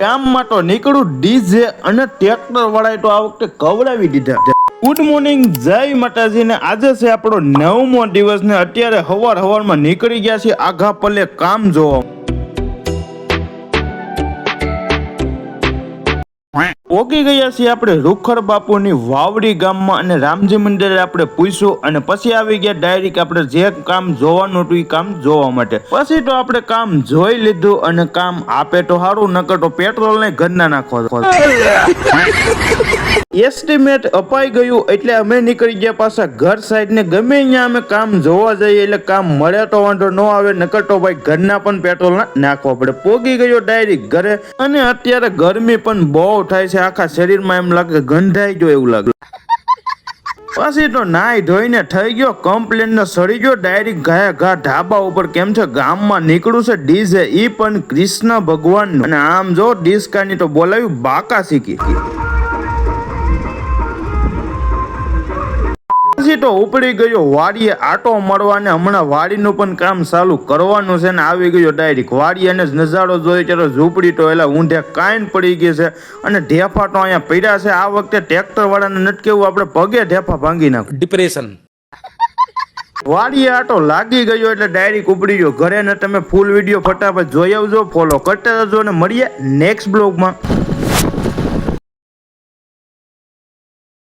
કામમાં તો નીકળું ડીજે અને ટ્રેક્ટર વાળાએ તો આ વખતે કવડાવી દીધા. ગુડ મોર્નિંગ, જય માતાજી ને આજે છે આપણો 9મો દિવસ ને અત્યારે હવારમાં નીકળી ગયા છે આઘા પલે કામ જોવા. પોકી ગયા છીએ આપણે રૂખર બાપુની વાવડી ગામમાં અને રામજી મંદિરે આપણે પૂછ્યું અને પછી આવી ગયા ડાયરેક્ટ આપણે જે કામ જોવાનું હતું એ કામ જોવા માટે. પછી તો આપણે કામ જોઈ લીધું અને કામ આપે તો સારું, નકર તો પેટ્રોલ ને ઘરના નાખો. એસ્ટિમેટ અપાઈ ગયું એટલે અમે નીકળી ગયા પાછા ઘર સાઈડ ને ગમે અહીંયા અમે કામ જોવા જઈએ એટલે કામ મળે તો વાંધો ન આવે, નકર તો ભાઈ ઘરના પણ પેટ્રોલ નાખવા પડે. પોગી ગયો ડાયરેક્ટ ઘરે અને અત્યારે ગરમી પણ બહુ થાય છે, આખા શરીરમાં એમ લાગે ગંધાઈ ગયો એવું લાગે. પછી તો નાઈ ધોઈને થઈ ગયો કમ્પ્લેન ને સડી ગયો ડાયરેક્ટ ઘા ઢાબા ઉપર. કેમ છે ગામમાં નીકળું છે ડીજે, ઈ પણ કૃષ્ણ ભગવાન અને આમ જો ડિસ્કાની તો બોલાવ્યું બાકા શીખી. પછી તો ઉપડી ગયો વાડીએ આટો મળવા ને હમણાં વાડીનું પણ કામ ચાલુ કરવાનું છે ને આવી ગયો ડાયરેક્ટ વાડી અને નજારો જોઈ ત્યારે ઝૂંપડી તો એલા ઊંધે કાઈન પડી ગઈ છે અને ઢેફા તો અહીંયા પડ્યા છે. આ વખતે ટ્રેક્ટર વાળાને નથી કેવું આપણે પગે ઢેફા ભાંગી નાખ. ડિપ્રેશન વાડીએ આટો લાગી ગયો એટલે ડાયરેક્ટ ઉપડી ગયો ઘરે ને તમે ફૂલ વિડીયો ફટાફટ જોઈ આવજો, ફોલો કરતા જજો અને મળીએ નેક્સ્ટ બ્લોગમાં.